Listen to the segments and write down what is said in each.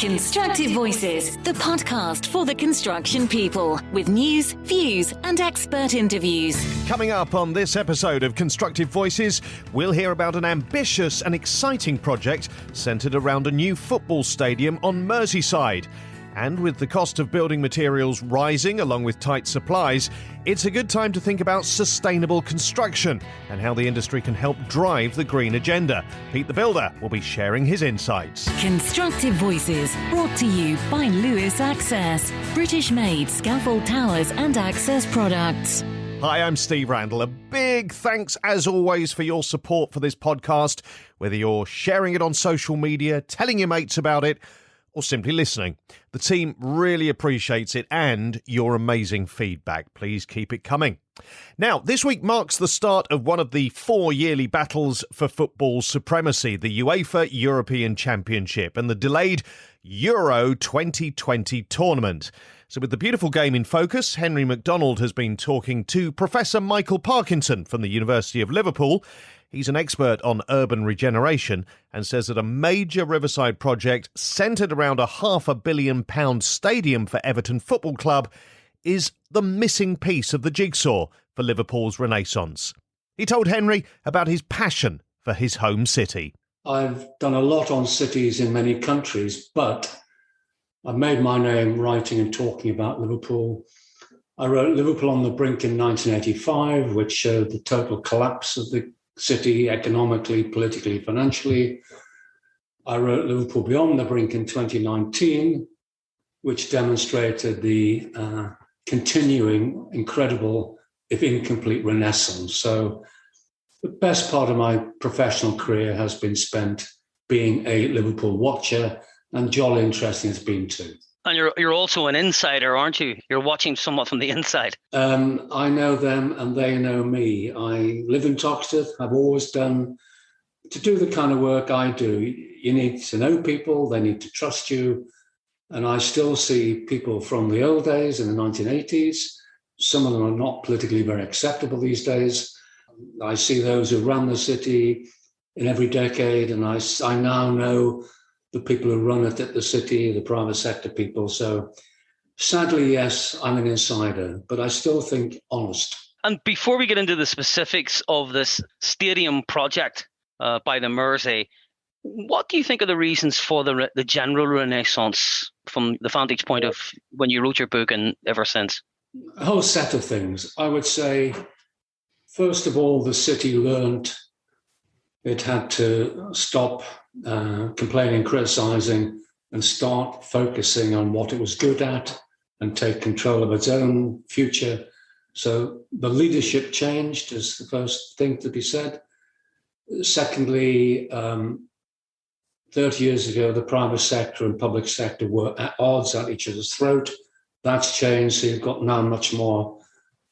Constructive Voices, the podcast for the construction people, with news, views, and expert interviews. Coming up on this episode of Constructive Voices, we'll hear about an ambitious and exciting project centred around a new football stadium on Merseyside. And with the cost of building materials rising along with tight supplies, it's a good time to think about sustainable construction and how the industry can help drive the green agenda. Pete the Builder will be sharing his insights. Constructive Voices, brought to you by Lewis Access, British-made scaffold towers and access products. Hi, I'm Steve Randall. A big thanks, as always, for your support for this podcast, whether you're sharing it on social media, telling your mates about it, or simply listening. The team really appreciates it and your amazing feedback. Please keep it coming. Now, this week marks the start of one of the 4 yearly battles for football supremacy, the UEFA European Championship and the delayed Euro 2020 tournament. So with the beautiful game in focus, Henry McDonald has been talking to Professor Michael Parkinson from the University of Liverpool. He's an expert on urban regeneration and says that a major riverside project centred around a £500 million stadium for Everton Football Club is the missing piece of the jigsaw for Liverpool's renaissance. He told Henry about his passion for his home city. I've done a lot on cities in many countries, but I've made my name writing and talking about Liverpool. I wrote Liverpool on the Brink in 1985, which showed the total collapse of the city economically, politically, financially. I wrote Liverpool Beyond the Brink in 2019, which demonstrated the continuing incredible, if incomplete, renaissance. So the best part of my professional career has been spent being a Liverpool watcher, and jolly interesting it's been too. And you're also an insider, aren't you? You're watching somewhat from the inside. I know them and they know me. I live in Toxteth. I've always done. To do the kind of work I do, you need to know people, they need to trust you. And I still see people from the old days in the 1980s. Some of them are not politically very acceptable these days. I see those who ran the city in every decade, and I now know the people who run it at the city, the private sector people. So sadly, yes, I'm an insider, but I still think honest. And before we get into the specifics of this stadium project by the Mersey, what do you think are the reasons for the general renaissance from the vantage point of when you wrote your book and ever since? A whole set of things. I would say, first of all, the city learned it had to stop complaining, criticising, and start focusing on what it was good at and take control of its own future. So the leadership changed is the first thing to be said. Secondly, 30 years ago, the private sector and public sector were at odds at each other's throat. That's changed. So you've got now much more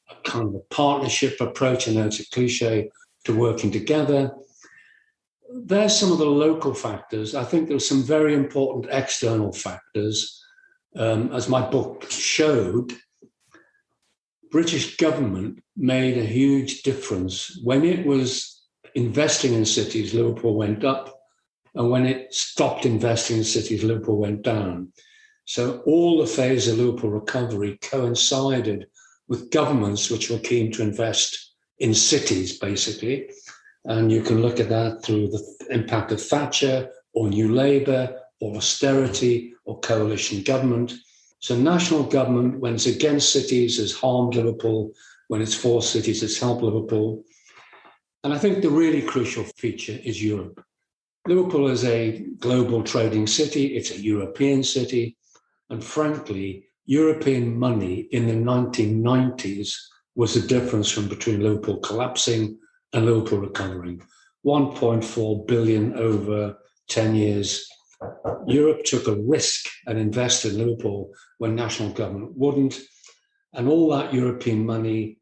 a kind of a partnership approach. I know it's a cliche, to working together. There's some of the local factors. I think there's some very important external factors. As my book showed, British government made a huge difference. When it was investing in cities, Liverpool went up. And when it stopped investing in cities, Liverpool went down. So all the phase of Liverpool recovery coincided with governments which were keen to invest in cities, basically. And you can look at that through the impact of Thatcher or New Labour or austerity or coalition government. So national government, when it's against cities, has harmed Liverpool. When it's for cities, it's helped Liverpool. And I think the really crucial feature is Europe. Liverpool is a global trading city. It's a European city. And frankly, European money in the 1990s was the difference between Liverpool collapsing and Liverpool recovering. 1.4 billion over 10 years. Europe took a risk and invested in Liverpool when national government wouldn't. And all that European money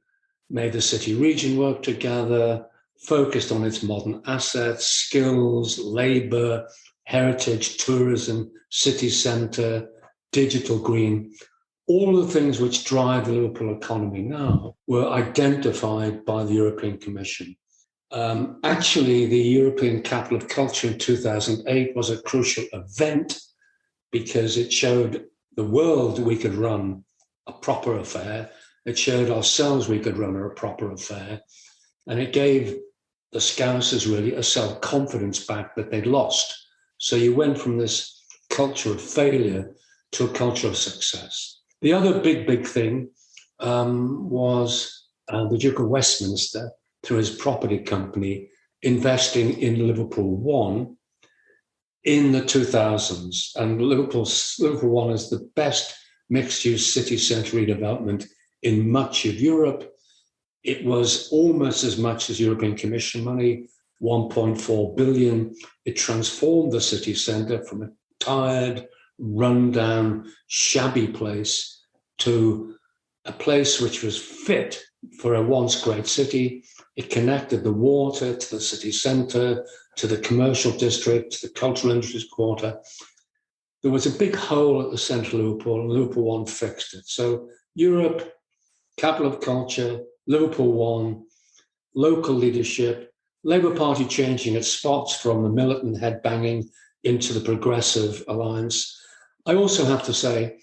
made the city region work together, focused on its modern assets, skills, labour, heritage, tourism, city centre, digital green. All the things which drive the Liverpool economy now were identified by the European Commission. Actually, the European Capital of Culture in 2008 was a crucial event because it showed the world we could run a proper affair. It showed ourselves we could run a proper affair. And it gave the Scousers really a self-confidence back that they'd lost. So you went from this culture of failure to a culture of success. The other big thing was the Duke of Westminster, through his property company, investing in Liverpool One in the 2000s. And Liverpool One is the best mixed-use city centre redevelopment in much of Europe. It was almost as much as European Commission money, 1.4 billion. It transformed the city centre from a tired, run-down, shabby place to a place which was fit for a once great city. It connected the water to the city centre, to the commercial district, to the cultural industries quarter. There was a big hole at the centre of Liverpool, and Liverpool One fixed it. So Europe, capital of culture, Liverpool One, local leadership, Labour Party changing its spots from the militant headbanging into the Progressive Alliance. I also have to say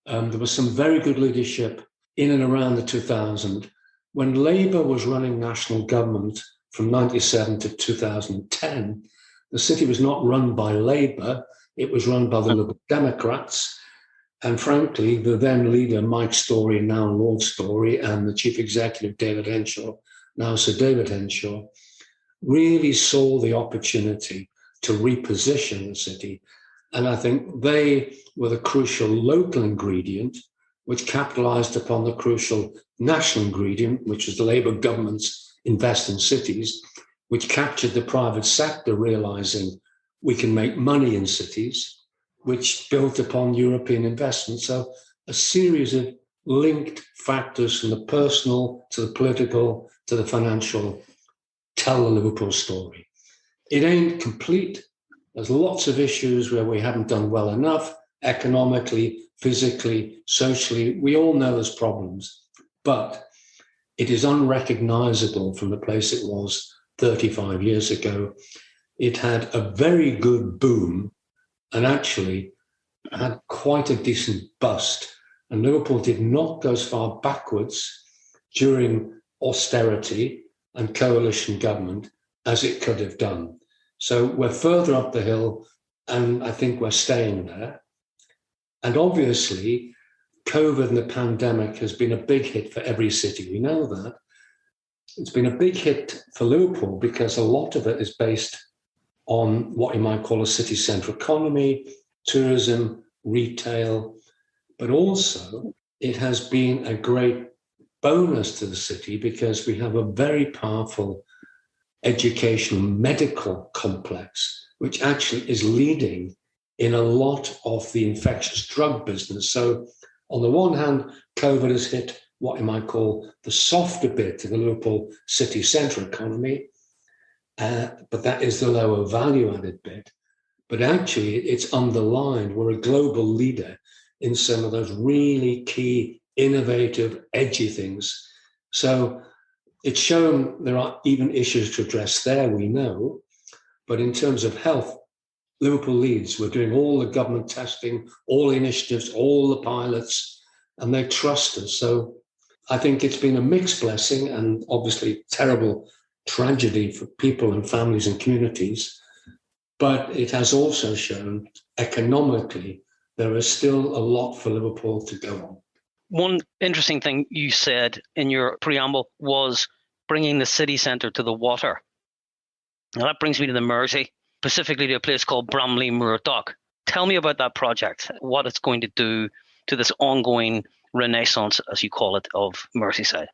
there was some very good leadership in and around the 2000. When Labour was running national government from 97 to 2010, the city was not run by Labour, it was run by the Liberal Democrats. And frankly, the then leader, Mike Story, now Lord Story, and the chief executive, David Henshaw, now Sir David Henshaw, really saw the opportunity to reposition the city. And I think they were the crucial local ingredient, which capitalised upon the crucial national ingredient, which was the Labour government's invest in cities, which captured the private sector realising we can make money in cities, which built upon European investment. So a series of linked factors from the personal to the political to the financial tell the Liverpool story. It ain't complete. There's lots of issues where we haven't done well enough, economically, physically, socially. We all know there's problems, but it is unrecognisable from the place it was 35 years ago. It had a very good boom and actually had quite a decent bust. And Liverpool did not go as far backwards during austerity and coalition government as it could have done. So we're further up the hill, and I think we're staying there. And obviously, COVID and the pandemic has been a big hit for every city. We know that. It's been a big hit for Liverpool because a lot of it is based on what you might call a city centre economy, tourism, retail, but also it has been a great bonus to the city because we have a very powerful educational medical complex, which actually is leading in a lot of the infectious drug business. So on the one hand, COVID has hit what you might call the softer bit of the Liverpool city centre economy, but that is the lower value added bit. But actually, it's underlined we're a global leader in some of those really key, innovative, edgy things. So it's shown there are even issues to address there, we know. But in terms of health, Liverpool leads. We're doing all the government testing, all the initiatives, all the pilots, and they trust us. So I think it's been a mixed blessing and obviously terrible tragedy for people and families and communities. But it has also shown economically there is still a lot for Liverpool to go on. One interesting thing you said in your preamble was bringing the city centre to the water. Now that brings me to the Mersey, specifically to a place called Bramley Moor Dock. Tell me about that project, what it's going to do to this ongoing renaissance, as you call it, of Merseyside.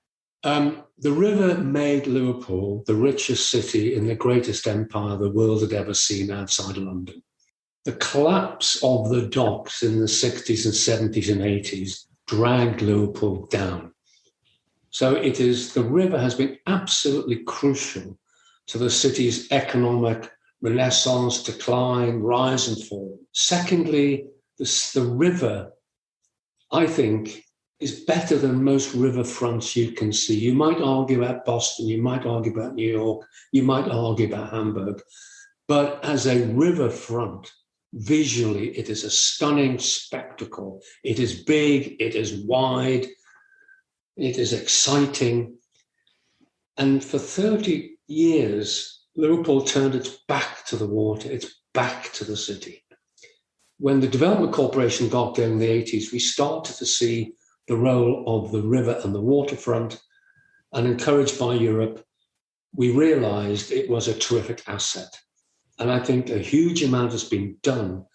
The river made Liverpool the richest city in the greatest empire the world had ever seen outside London. The collapse of the docks in the 60s and 70s and 80s dragged Liverpool down. So the river has been absolutely crucial to the city's economic renaissance, decline, rise and fall. Secondly, the river, I think, is better than most riverfronts you can see. You might argue about Boston, you might argue about New York, you might argue about Hamburg, but as a riverfront, Visually, it is a stunning spectacle. It is big, it is wide, it is exciting. And for 30 years, Liverpool turned its back to the water, its back to the city. When the Development Corporation got going in the 80s, we started to see the role of the river and the waterfront, and encouraged by Europe, we realized it was a terrific asset. And I think a huge amount has been done,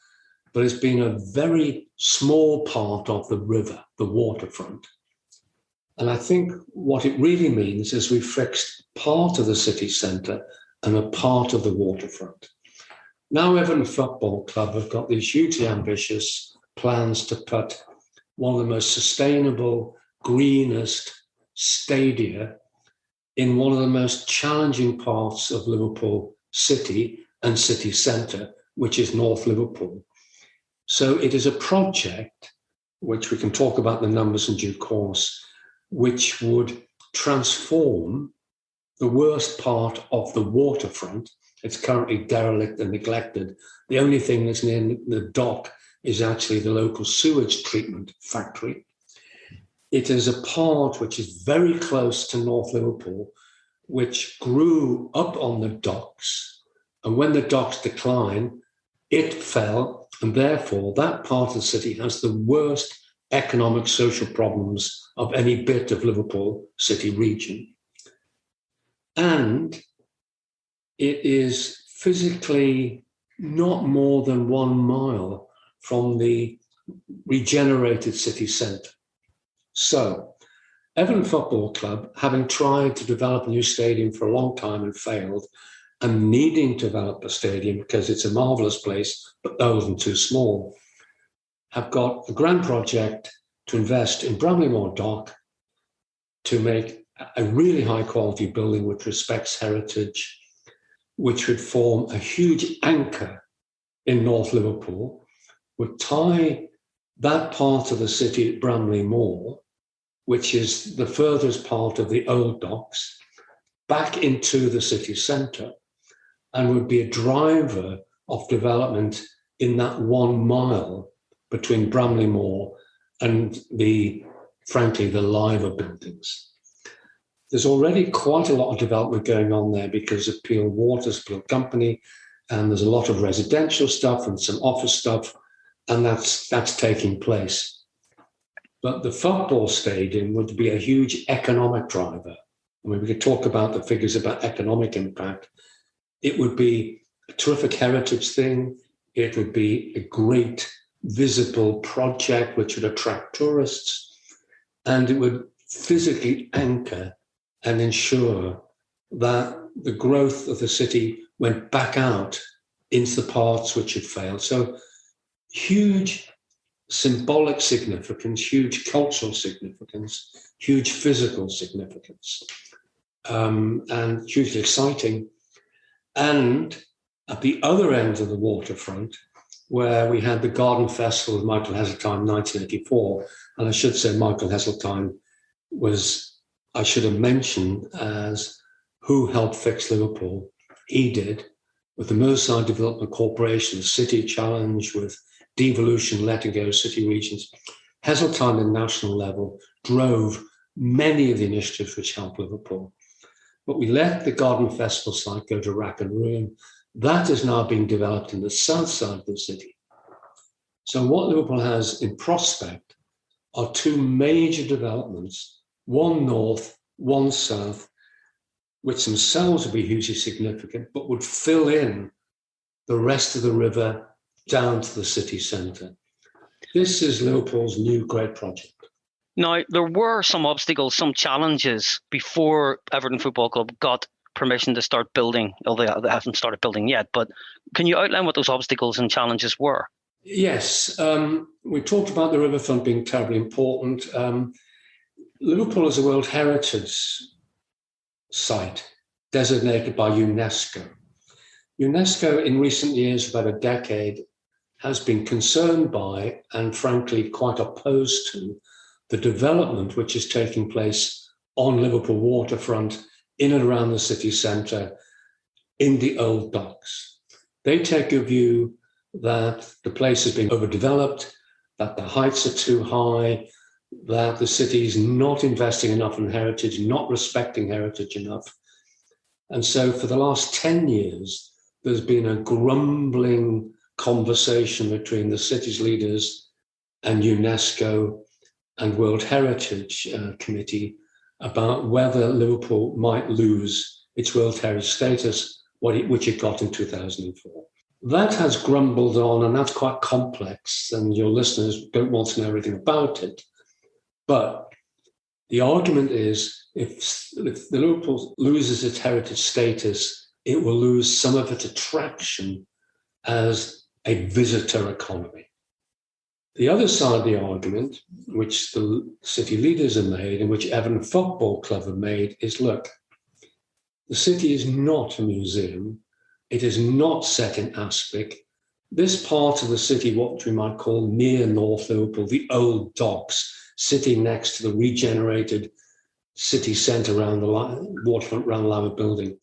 but it's been a very small part of the river, the waterfront. And I think what it really means is we've fixed part of the city centre and a part of the waterfront. Now Everton Football Club have got these hugely ambitious plans to put one of the most sustainable, greenest stadia in one of the most challenging parts of Liverpool City and city centre, which is North Liverpool. So it is a project, which we can talk about the numbers in due course, which would transform the worst part of the waterfront. It's currently derelict and neglected. The only thing that's near the dock is actually the local sewage treatment factory. It is a part which is very close to North Liverpool, which grew up on the docks. And when the docks decline, it fell. And therefore, that part of the city has the worst economic, social problems of any bit of Liverpool city region. And it is physically not more than 1 mile from the regenerated city centre. So, Everton Football Club, having tried to develop a new stadium for a long time and failed, and needing to develop a stadium because it's a marvellous place, but old and too small, have got a grand project to invest in Bramley-Moore Dock to make a really high quality building which respects heritage, which would form a huge anchor in North Liverpool, would tie that part of the city at Bramley-Moore, which is the furthest part of the old docks, back into the city centre, and would be a driver of development in that 1 mile between Bramley-Moore and frankly, the liver buildings. There's already quite a lot of development going on there because of Peel Waters, Peel Company, and there's a lot of residential stuff and some office stuff, and that's taking place. But the football stadium would be a huge economic driver. I mean, we could talk about the figures about economic impact. It would be a terrific heritage thing. It would be a great visible project which would attract tourists, and it would physically anchor and ensure that the growth of the city went back out into the parts which had failed. So huge symbolic significance, huge cultural significance, huge physical significance, and hugely exciting. And at the other end of the waterfront, where we had the Garden Festival with Michael Heseltine in 1984, and I should say Michael Heseltine was, I should have mentioned as who helped fix Liverpool. He did, with the Merseyside Development Corporation, City Challenge, with devolution, letting go city regions. Heseltine at national level drove many of the initiatives which helped Liverpool. But we let the Garden Festival site go to rack and ruin. That is now being developed in the south side of the city. So what Liverpool has in prospect are two major developments, one north, one south, which themselves would be hugely significant, but would fill in the rest of the river down to the city centre. This is Liverpool's new great project. Now, there were some obstacles, some challenges before Everton Football Club got permission to start building, although they haven't started building yet. But can you outline what those obstacles and challenges were? Yes. We talked about the riverfront being terribly important. Liverpool is a World Heritage Site designated by UNESCO. UNESCO, in recent years, about a decade, has been concerned by and frankly quite opposed to the development which is taking place on Liverpool waterfront, in and around the city centre, in the old docks. They take a view that the place has been overdeveloped, that the heights are too high, that the city is not investing enough in heritage, not respecting heritage enough. And so for the last 10 years, there's been a grumbling conversation between the city's leaders and UNESCO and World Heritage Committee about whether Liverpool might lose its World Heritage status, which it got in 2004. That has grumbled on, and that's quite complex, and your listeners don't want to know everything about it. But the argument is, if the Liverpool loses its heritage status, it will lose some of its attraction as a visitor economy. The other side of the argument, which the city leaders have made and which Everton Football Club have made, is, look, the city is not a museum. It is not set in Aspic. This part of the city, what we might call near North Liverpool, the old docks, sitting next to the regenerated city centre around the waterfront, around the Lama building.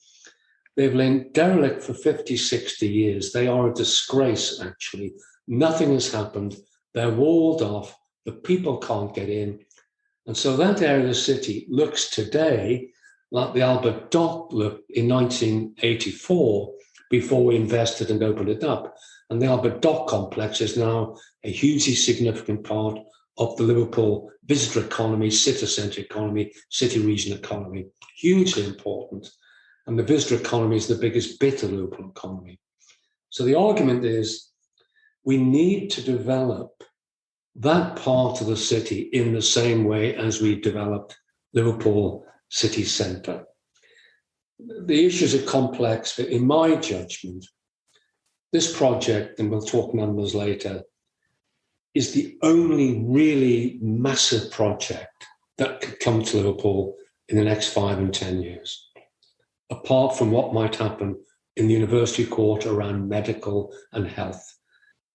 They've lain derelict for 50, 60 years. They are a disgrace, actually. Nothing has happened. They're walled off. The people can't get in. And so that area of the city looks today like the Albert Dock looked in 1984 before we invested and opened it up. And the Albert Dock complex is now a hugely significant part of the Liverpool visitor economy, city centre economy, city region economy, hugely important. And the visitor economy is the biggest bit of the Liverpool economy. So the argument is we need to develop that part of the city in the same way as we developed Liverpool city centre. The issues are complex, but in my judgment, this project, and we'll talk numbers later, is the only really massive project that could come to Liverpool in the next 5 and 10 years, apart from what might happen in the University Quarter around medical and health.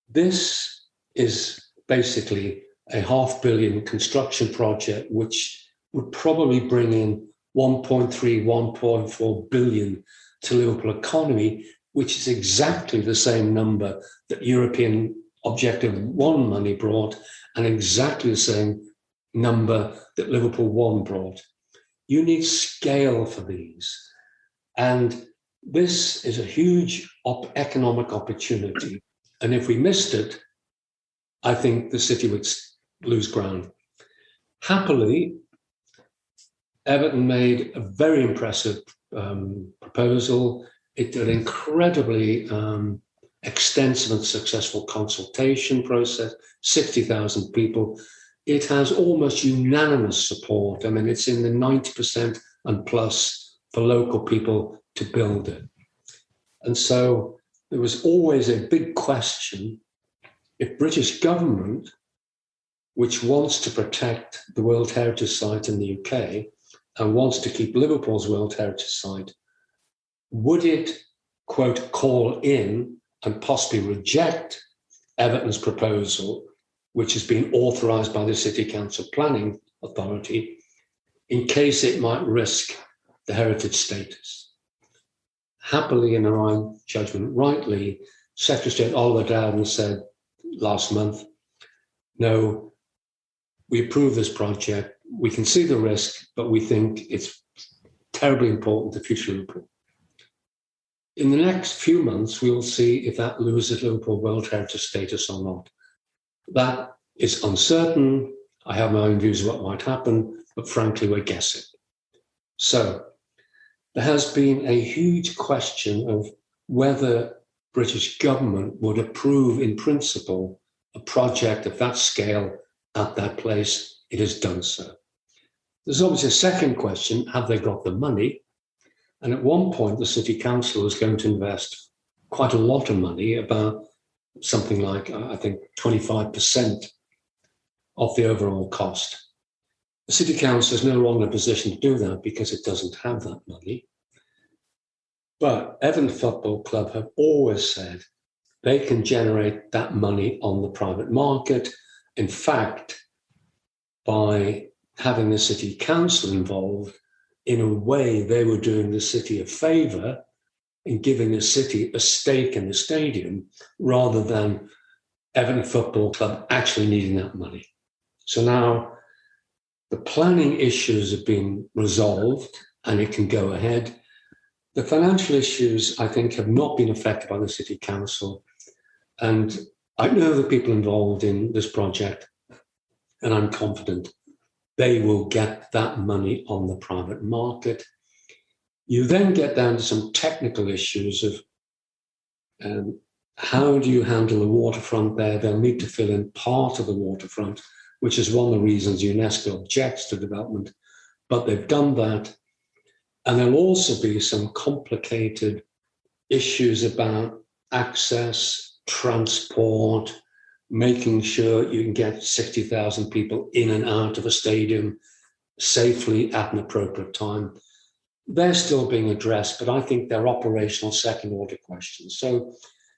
This is basically a $500 million construction project, which would probably bring in 1.3, 1.4 billion to Liverpool economy, which is exactly the same number that European Objective 1 money brought and exactly the same number that Liverpool 1 brought. You need scale for these. And this is a huge economic opportunity. And if we missed it, I think the city would lose ground. Happily, Everton made a very impressive proposal. It did an incredibly extensive and successful consultation process, 60,000 people. It has almost unanimous support. I mean, it's in the 90% and plus for local people to build it. And so there was always a big question if British government, which wants to protect the World Heritage Site in the UK and wants to keep Liverpool's World Heritage Site, would it, quote, call in and possibly reject Everton's proposal, which has been authorised by the City Council Planning Authority, in case it might risk the heritage status? Happily, in our judgment, rightly, Secretary of State Oliver Dowden said last month, no, we approve this project. We can see the risk, but we think it's terribly important to future Liverpool. In the next few months, we will see if that loses Liverpool World Heritage status or not. That is uncertain. I have my own views of what might happen, but frankly, we're guessing. So there has been a huge question of whether British government would approve in principle a project of that scale at that place. It has done so. There's obviously a second question, have they got the money? And at one point, the City Council was going to invest quite a lot of money, about something like, I think, 25% of the overall cost. The City Council is no longer in a position to do that because it doesn't have that money. But Everton Football Club have always said they can generate that money on the private market. In fact, by having the City Council involved, in a way, they were doing the city a favour in giving the city a stake in the stadium rather than Everton Football Club actually needing that money. So now the planning issues have been resolved and it can go ahead. The financial issues, I think, have not been affected by the City Council. And I know the people involved in this project, and I'm confident they will get that money on the private market. You then get down to some technical issues of how do you handle the waterfront there? They'll need to fill in part of the waterfront, which is one of the reasons UNESCO objects to development, but they've done that. And there'll also be some complicated issues about access, transport, making sure you can get 60,000 people in and out of a stadium safely at an appropriate time. They're still being addressed, but I think they're operational second-order questions. So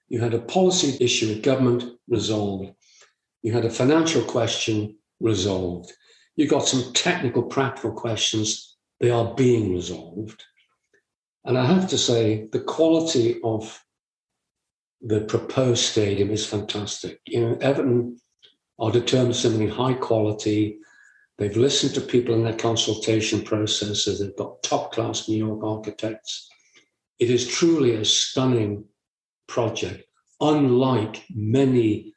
you had a policy issue with government resolved. You had a financial question resolved. You got some technical, practical questions. They are being resolved. And I have to say, the quality of the proposed stadium is fantastic. Everton are determined to something high quality. They've listened to people in their consultation processes. They've got top-class New York architects. It is truly a stunning project, unlike many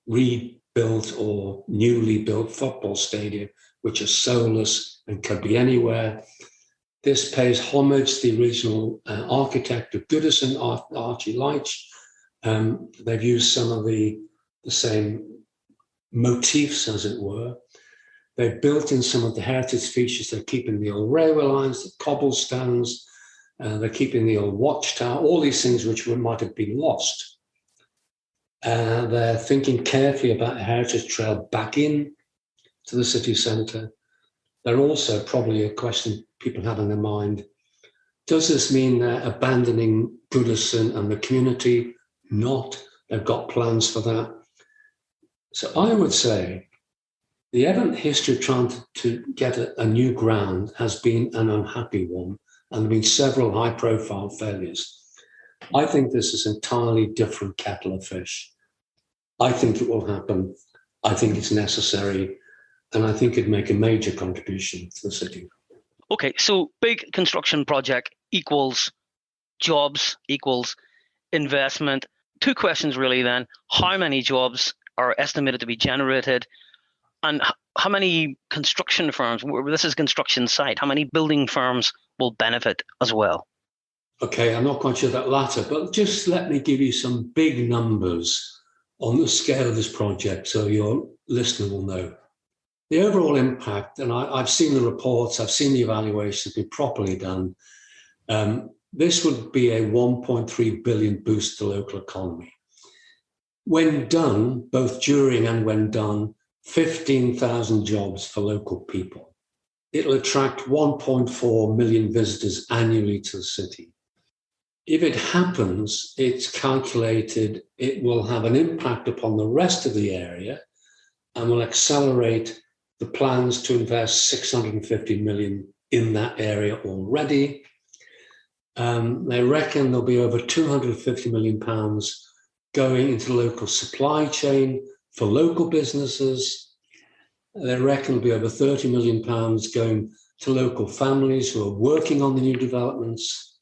rebuilt or newly built football stadium, which are soulless and could be anywhere. This pays homage to the original architect of Goodison, Archie Leitch. They've used some of the same motifs, as it were. They've built in some of the heritage features. They're keeping the old railway lines, the cobblestones. They're keeping the old watchtower, all these things which might have been lost. They're thinking carefully about a heritage trail back in to the city centre. They're also probably a question people have in their mind. Does this mean they're abandoning Goodison and the community? Not. They've got plans for that. So I would say the Everton history of trying to get a new ground has been an unhappy one, and there have been several high-profile failures. I think this is an entirely different kettle of fish. I think it will happen. I think it's necessary, and I think it'd make a major contribution to the city. Okay, so big construction project equals jobs, equals investment. Two questions really then. How many jobs are estimated to be generated? And how many construction firms, this is construction site, how many building firms will benefit as well? Okay, I'm not quite sure that latter, but just let me give you some big numbers on the scale of this project so your listener will know. The overall impact, and I've seen the reports, I've seen the evaluations been properly done. This would be a 1.3 billion boost to the local economy. When done, both during and when done, 15,000 jobs for local people. It'll attract 1.4 million visitors annually to the city. If it happens, it's calculated it will have an impact upon the rest of the area and will accelerate the plans to invest 650 million in that area already. They reckon there'll be over 250 million pounds going into the local supply chain for local businesses. They reckon there'll be over 30 million pounds going to local families who are working on the new developments.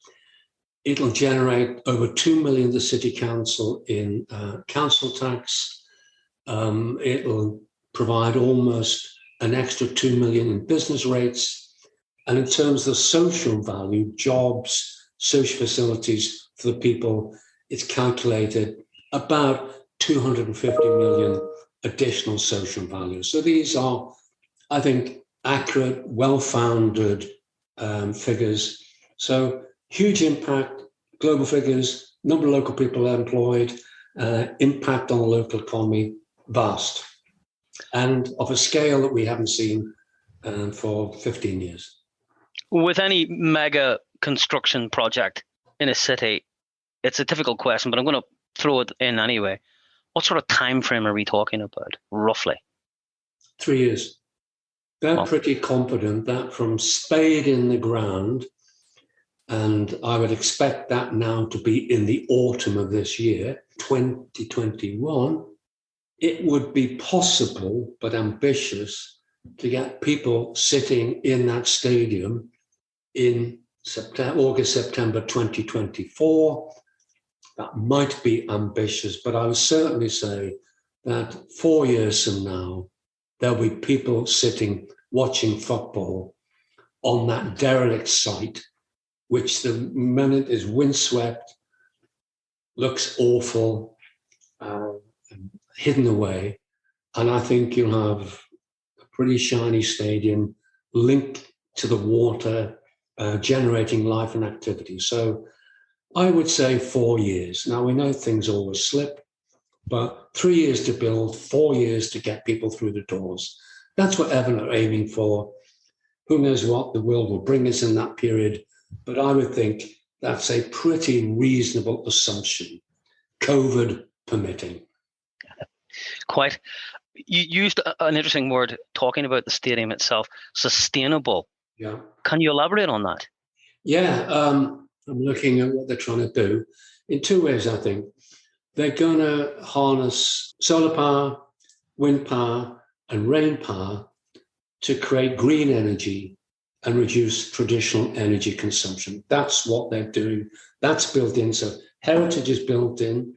It'll generate over 2 million to the City Council in council tax. It'll provide almost an extra 2 million in business rates. And in terms of social value, jobs, social facilities for the people, it's calculated about 250 million additional social value. So these are, I think, accurate, well-founded figures. So huge impact, global figures, number of local people employed, impact on the local economy, vast, and of a scale that we haven't seen for 15 years. With any mega construction project in a city, it's a difficult question, but I'm going to throw it in anyway. What sort of time frame are we talking about, roughly? 3 years. They're pretty confident that from spade in the ground And I would expect that now to be in the autumn of this year, 2021. It would be possible, but ambitious, to get people sitting in that stadium in August, September 2024. That might be ambitious, but I would certainly say that 4 years from now, there'll be people sitting watching football on that derelict site, which the minute is windswept, looks awful, hidden away. And I think you'll have a pretty shiny stadium linked to the water, generating life and activity. So I would say 4 years. Now, we know things always slip, but 3 years to build, 4 years to get people through the doors. That's what Everton are aiming for. Who knows what the world will bring us in that period, but I would think that's a pretty reasonable assumption, COVID permitting. Quite. You used an interesting word talking about the stadium itself, sustainable. Yeah. Can you elaborate on that? Yeah, I'm looking at what they're trying to do in two ways, I think. They're going to harness solar power, wind power, and rain power to create green energy and reduce traditional energy consumption. That's what they're doing. That's built in. So heritage is built in,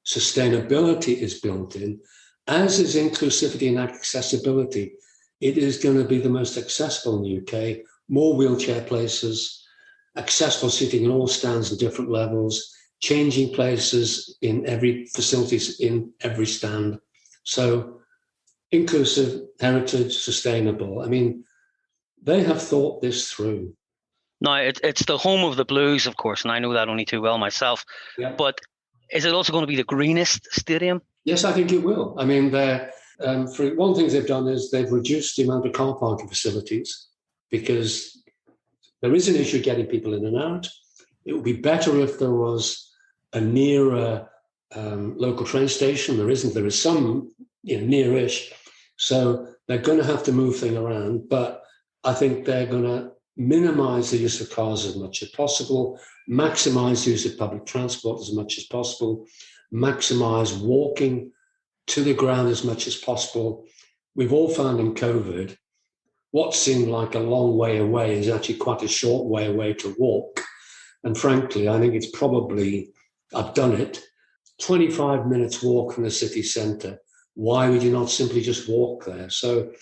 sustainability is built in, as is inclusivity and accessibility. It is going to be the most accessible in the UK, more wheelchair places, accessible seating in all stands and different levels, changing places in every facilities in every stand. So inclusive, heritage, sustainable. I mean, they have thought this through. Now, it's the home of the Blues, of course, and I know that only too well myself. Yeah. But is it also going to be the greenest stadium? Yes, I think it will. I mean, for one thing they've done is they've reduced the amount of car parking facilities because there is an issue getting people in and out. It would be better if there was a nearer local train station. There isn't. There is some, nearish. So they're going to have to move things around. But I think they're going to minimize the use of cars as much as possible, maximize the use of public transport as much as possible, maximize walking to the ground as much as possible. We've all found in COVID, what seemed like a long way away is actually quite a short way away to walk. And frankly, I think it's probably, I've done it, 25 minutes walk from the city centre. Why would you not simply just walk there? So,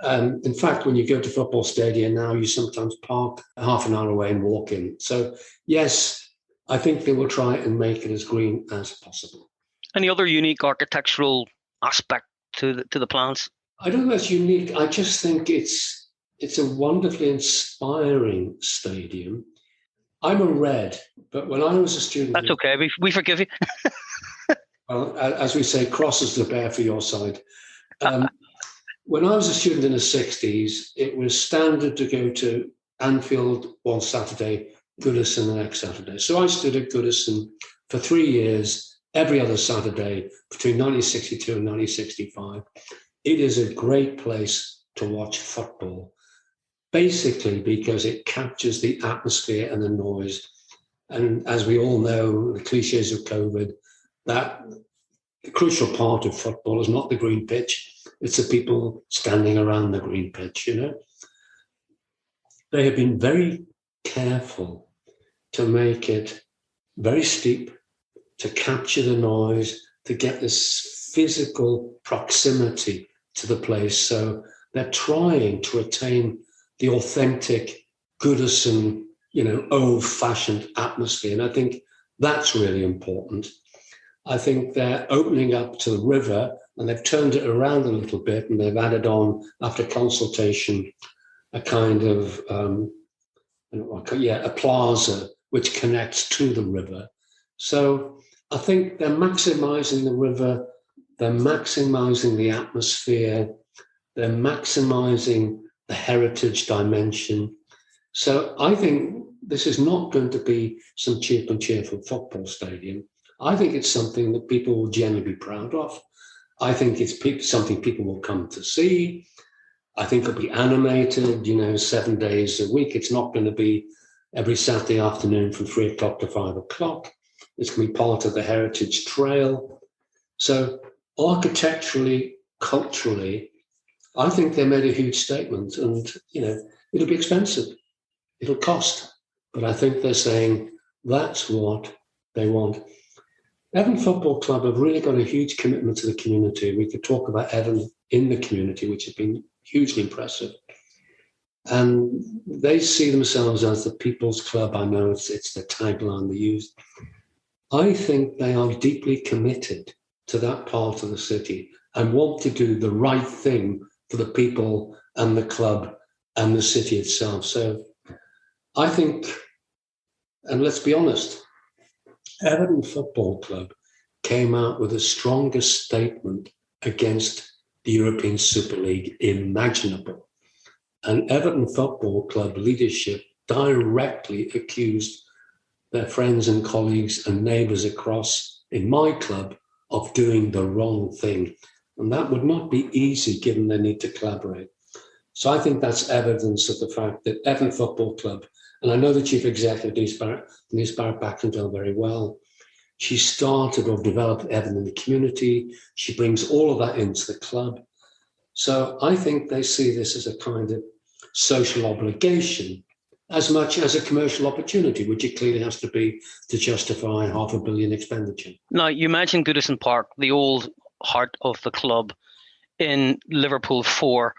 in fact, when you go to football stadium now, you sometimes park half an hour away and walk in. So, yes, I think they will try and make it as green as possible. Any other unique architectural aspect to the plans? I don't know if it's unique. I just think it's a wonderfully inspiring stadium. I'm a Red, but when I was a student... That's okay. We forgive you. Well, as we say, crosses the bear for your side. When I was a student in the 60s, it was standard to go to Anfield one Saturday, Goodison the next Saturday. So I stood at Goodison for 3 years, every other Saturday between 1962 and 1965. It is a great place to watch football, basically because it captures the atmosphere and the noise. And as we all know, the cliches of COVID, that the crucial part of football is not the green pitch, it's the people standing around the green pitch, They have been very careful to make it very steep, to capture the noise, to get this physical proximity to the place. So they're trying to attain the authentic Goodison, old-fashioned atmosphere. And I think that's really important. I think they're opening up to the river and they've turned it around a little bit and they've added on, after consultation, a kind of, a plaza which connects to the river. So I think they're maximizing the river, they're maximizing the atmosphere, they're maximizing the heritage dimension. So I think this is not going to be some cheap and cheerful football stadium. I think it's something that people will generally be proud of. I think it's something people will come to see. I think it'll be animated, 7 days a week. It's not going to be every Saturday afternoon from 3 o'clock to 5 o'clock. It's going to be part of the Heritage Trail. So architecturally, culturally, I think they made a huge statement, and, it'll be expensive. It'll cost. But I think they're saying that's what they want. Everton Football Club have really got a huge commitment to the community. We could talk about Everton in the community, which has been hugely impressive. And they see themselves as the people's club. I know it's the tagline they use. I think they are deeply committed to that part of the city and want to do the right thing for the people and the club and the city itself. So I think, and let's be honest, Everton Football Club came out with the strongest statement against the European Super League imaginable. And Everton Football Club leadership directly accused their friends and colleagues and neighbours across in my club of doing the wrong thing. And that would not be easy given they need to collaborate. So I think that's evidence of the fact that Everton Football Club, and I know the chief executive, Denise Barrett-Baxendale, very well. She started or developed Everton in the community. She brings all of that into the club. So I think they see this as a kind of social obligation as much as a commercial opportunity, which it clearly has to be to justify $500 million expenditure. Now, you mentioned Goodison Park, the old heart of the club in Liverpool 4.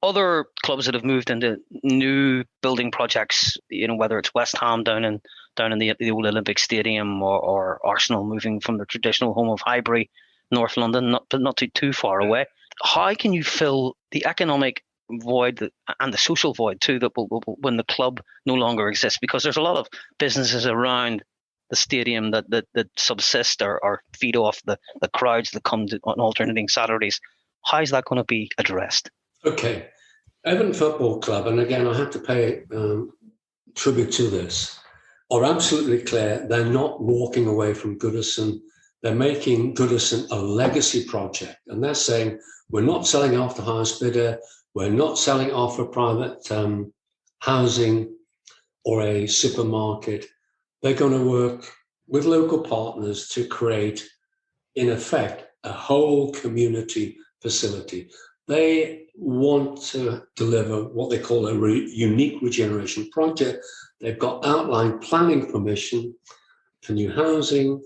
Other clubs that have moved into new building projects, whether it's West Ham down in the old Olympic Stadium, or Arsenal moving from the traditional home of Highbury, North London, not too far away. How can you fill the economic void and the social void too that will when the club no longer exists? Because there's a lot of businesses around the stadium that subsist or feed off the crowds that come on alternating Saturdays. How is that going to be addressed? Okay. Everton Football Club, and again, I have to pay tribute to this, are absolutely clear they're not walking away from Goodison. They're making Goodison a legacy project. And they're saying, we're not selling off the highest bidder. We're not selling off a private housing or a supermarket. They're going to work with local partners to create, in effect, a whole community facility. They want to deliver what they call a unique regeneration project. They've got outline planning permission for new housing,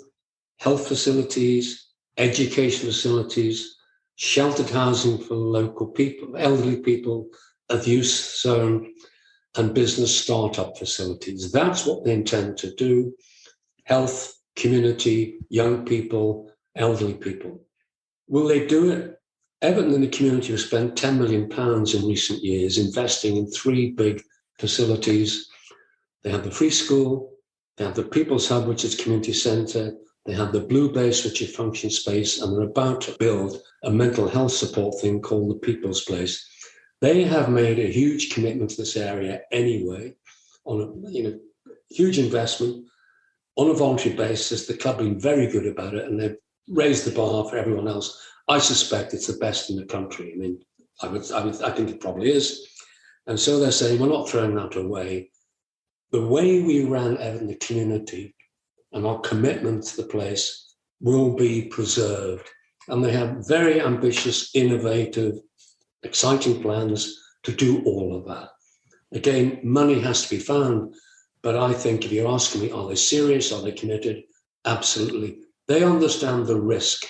health facilities, education facilities, sheltered housing for local people, elderly people, a youth zone, and business startup facilities. That's what they intend to do. Health, community, young people, elderly people. Will they do it? Everton and the community have spent £10 million in recent years investing in 3 big facilities. They have the free school, they have the People's Hub, which is community centre, they have the Blue Base, which is function space, and they're about to build a mental health support thing called the People's Place. They have made a huge commitment to this area anyway, on a huge investment on a voluntary basis. The club have been very good about it, and they've raised the bar for everyone else. I suspect it's the best in the country. I mean, I think it probably is. And so they're saying, we're not throwing that away. The way we ran Everton, the community, and our commitment to the place will be preserved. And they have very ambitious, innovative, exciting plans to do all of that. Again, money has to be found. But I think if you're asking me, are they serious? Are they committed? Absolutely. They understand the risk,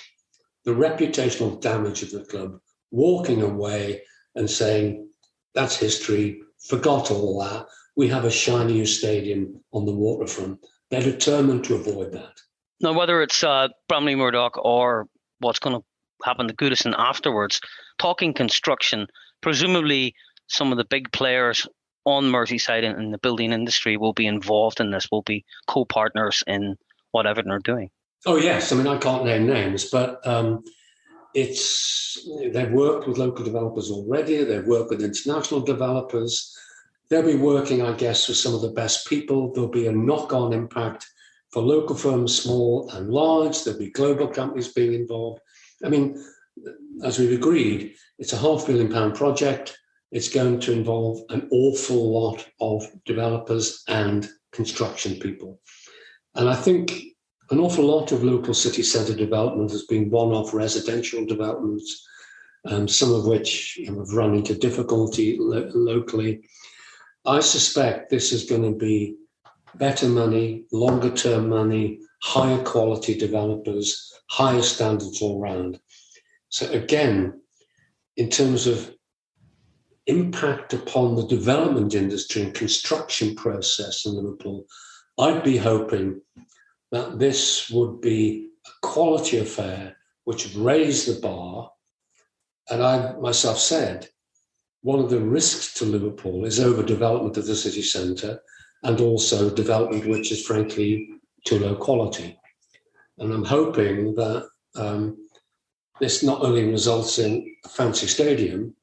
the reputational damage of the club, walking away and saying, that's history, forgot all that. We have a shiny new stadium on the waterfront. They're determined to avoid that. Now, whether it's Bramley Murdoch or what's going to happen to Goodison afterwards, talking construction, presumably some of the big players on Merseyside in the building industry will be involved in this, will be co-partners in what Everton are doing. Oh, yes. I mean, I can't name names, but they've worked with local developers already. They've worked with international developers. They'll be working, I guess, with some of the best people. There'll be a knock-on impact for local firms, small and large. There'll be global companies being involved. I mean, as we've agreed, it's a £500 million project. it's going to involve an awful lot of developers and construction people. And I think an awful lot of local city centre development has been one-off residential developments, some of which have run into difficulty locally. I suspect this is going to be better money, longer-term money, higher quality developers, higher standards all round. So again, in terms of impact upon the development industry and construction process in Liverpool, I'd be hoping that this would be a quality affair which would raise the bar. And I myself said, one of the risks to Liverpool is overdevelopment of the city centre and also development which is frankly too low quality. And I'm hoping that this not only results in a fancy stadium,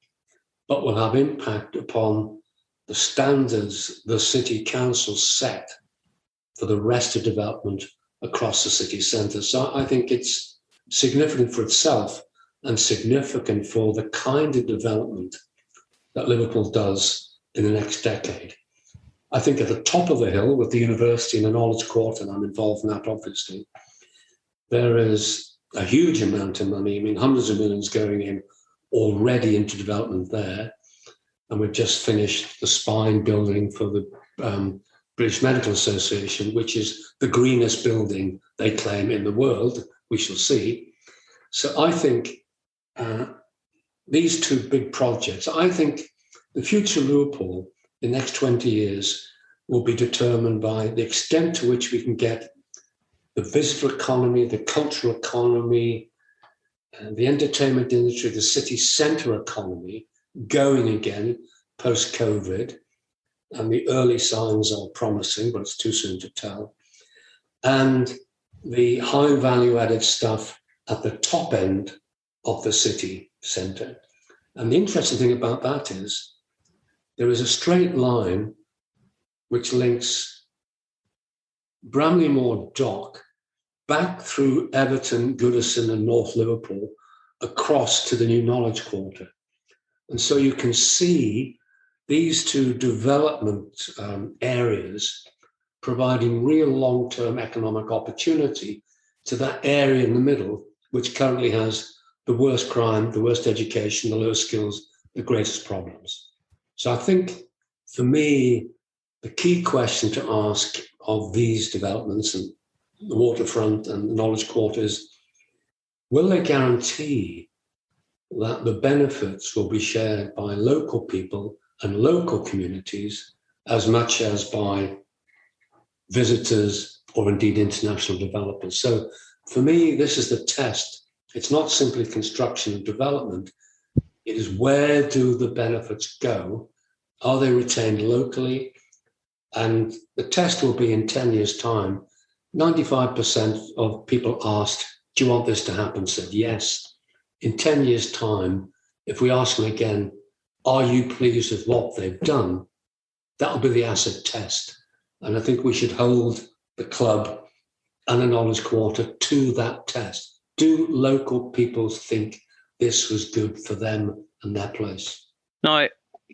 but will have impact upon the standards the city council set for the rest of development across the city centre. So I think it's significant for itself and significant for the kind of development that Liverpool does in the next decade. I think at the top of the hill with the university and the Knowledge Quarter, and I'm involved in that obviously, there is a huge amount of money, I mean hundreds of millions going in already into development there. And we've just finished the spine building for the British Medical Association, which is the greenest building they claim in the world. We shall see. So I think these two big projects, I think the future of Liverpool in the next 20 years will be determined by the extent to which we can get the visitor economy, the cultural economy, the entertainment industry, the city centre economy going again post-COVID. And the early signs are promising, but it's too soon to tell. And the high value-added stuff at the top end of the city centre. And the interesting thing about that is there is a straight line which links Bramley-Moore Dock back through Everton, Goodison and North Liverpool across to the new Knowledge Quarter. And so you can see these two development areas providing real long-term economic opportunity to that area in the middle, which currently has the worst crime, the worst education, the lowest skills, the greatest problems. So I think, for me, the key question to ask of these developments and the waterfront and the Knowledge Quarter is, will they guarantee that the benefits will be shared by local people and local communities as much as by visitors or indeed international developers? So for me, this is the test. It's not simply construction and development. It is, where do the benefits go? Are they retained locally? And the test will be in 10 years' time. 95% of people asked, do you want this to happen, said yes. In 10 years' time, if we ask them again, are you pleased with what they've done? That'll be the asset test. And I think we should hold the club and the Knowledge Quarter to that test. Do local people think this was good for them and their place? Now,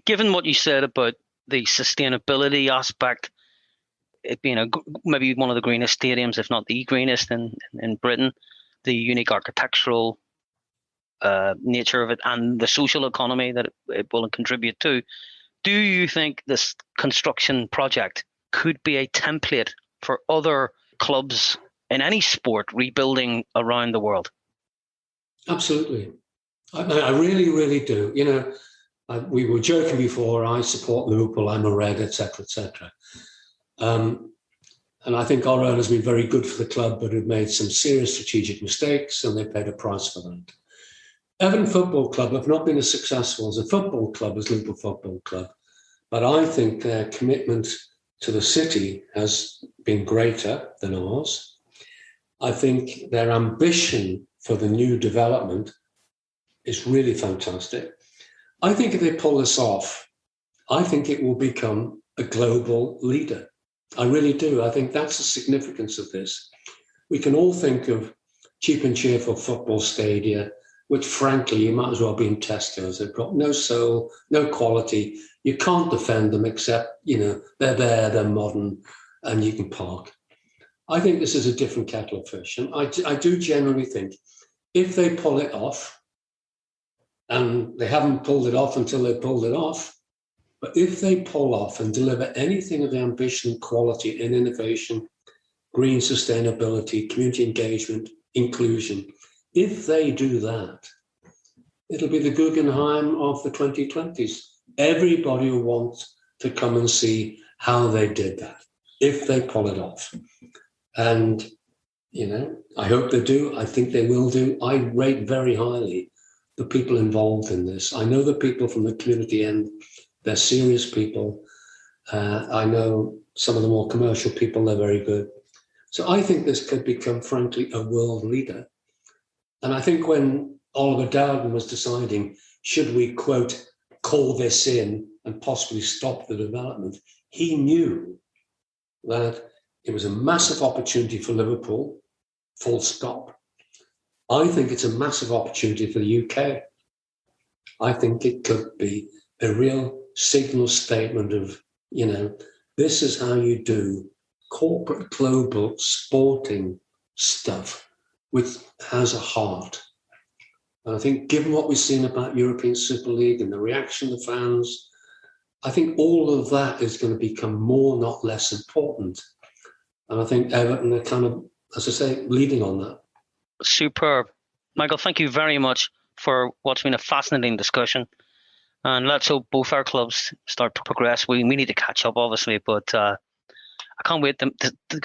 given what you said about the sustainability aspect, it being maybe one of the greenest stadiums, if not the greenest in Britain, the unique architectural nature of it and the social economy that it will contribute to, do you think this construction project could be a template for other clubs in any sport rebuilding around the world? Absolutely. I really, really do. You know, we were joking before, I support Liverpool, I'm a Red, etc., etc. And I think our owners have been very good for the club, but have made some serious strategic mistakes, and they paid a price for that. Everton Football Club have not been as successful as a football club as Liverpool Football Club, but I think their commitment to the city has been greater than ours. I think their ambition for the new development is really fantastic. I think if they pull this off, I think it will become a global leader. I really do. I think that's the significance of this. We can all think of cheap and cheerful football stadia which frankly, you might as well be in Tesco's. They've got no soul, no quality. You can't defend them except, they're there, they're modern, and you can park. I think this is a different kettle of fish. And I do generally think if they pull it off, and they haven't pulled it off until they pulled it off, but if they pull off and deliver anything of ambition, quality, and innovation, green sustainability, community engagement, inclusion, if they do that, it'll be the Guggenheim of the 2020s. Everybody will want to come and see how they did that, if they pull it off. And, I hope they do. I think they will do. I rate very highly the people involved in this. I know the people from the community end. They're serious people. I know some of the more commercial people, they're very good. So I think this could become, frankly, a world leader. And I think when Oliver Dowden was deciding, should we, quote, call this in and possibly stop the development, he knew that it was a massive opportunity for Liverpool, full stop. I think it's a massive opportunity for the UK. I think it could be a real signal statement of, this is how you do corporate, global, sporting stuff, which has a heart. And I think given what we've seen about European Super League and the reaction of the fans, I think all of that is going to become more, not less important. And I think Everton are kind of, as I say, leading on that. Superb. Michael, thank you very much for what's been a fascinating discussion. And let's hope both our clubs start to progress. We need to catch up, obviously, but I can't wait to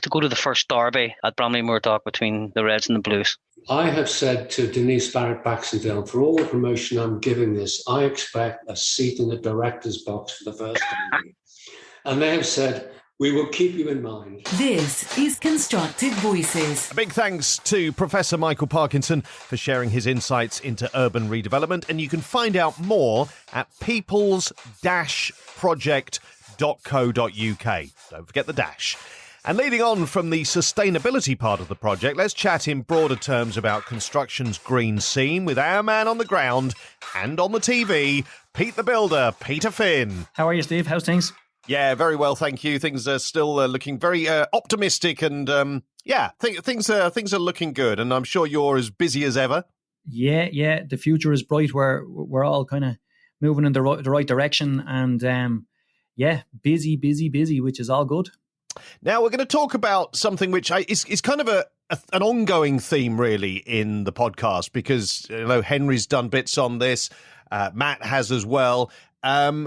go to the first derby at Bramley Murdoch between the Reds and the Blues. I have said to Denise Barrett-Baxendale, for all the promotion I'm giving this, I expect a seat in the director's box for the first time. And they have said, we will keep you in mind. This is Constructive Voices. A big thanks to Professor Michael Parkinson for sharing his insights into urban redevelopment. And you can find out more at peoples-project.co.uk. Don't forget the dash. And leading on from the sustainability part of the project, let's chat in broader terms about construction's green scene with our man on the ground and on the TV, Pete the Builder, Peter Finn. How are you, Steve? How's things? Yeah, very well, thank you. Things are still looking very optimistic, and things are looking good. And I'm sure you're as busy as ever. Yeah, the future is bright. We're all kind of moving in the right direction, and busy, which is all good. Now we're going to talk about something which is kind of an ongoing theme, really, in the podcast, because Henry's done bits on this, Matt has as well.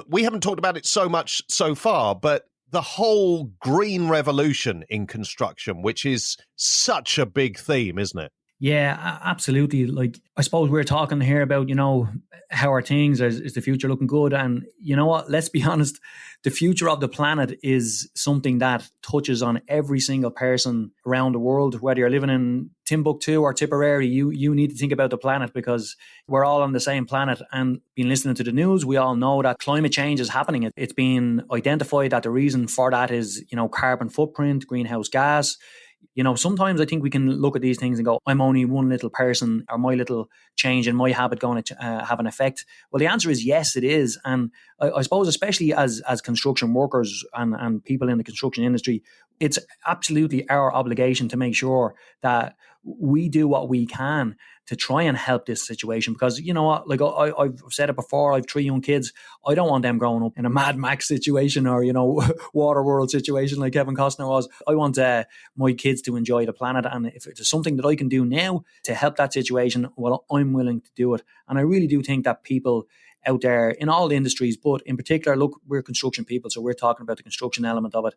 We haven't talked about it so much so far, but the whole green revolution in construction, which is such a big theme, isn't it? Yeah, absolutely. Like, I suppose we're talking here about, how are things? Is the future looking good? And you know what? Let's be honest. The future of the planet is something that touches on every single person around the world. Whether you're living in Timbuktu or Tipperary, you need to think about the planet, because we're all on the same planet. And been listening to the news, we all know that climate change is happening. It's been identified that the reason for that is, carbon footprint, greenhouse gas. Sometimes I think we can look at these things and go, I'm only one little person, or my little change in my habit going to have an effect. Well, the answer is yes, it is. And I suppose, especially as construction workers and people in the construction industry, it's absolutely our obligation to make sure that we do what we can to try and help this situation. Because, like I've said it before, I have 3 young kids. I don't want them growing up in a Mad Max situation or, Waterworld situation like Kevin Costner was. I want my kids to enjoy the planet. And if there's something that I can do now to help that situation, well, I'm willing to do it. And I really do think that people out there in all the industries, but in particular, look, we're construction people, so we're talking about the construction element of it.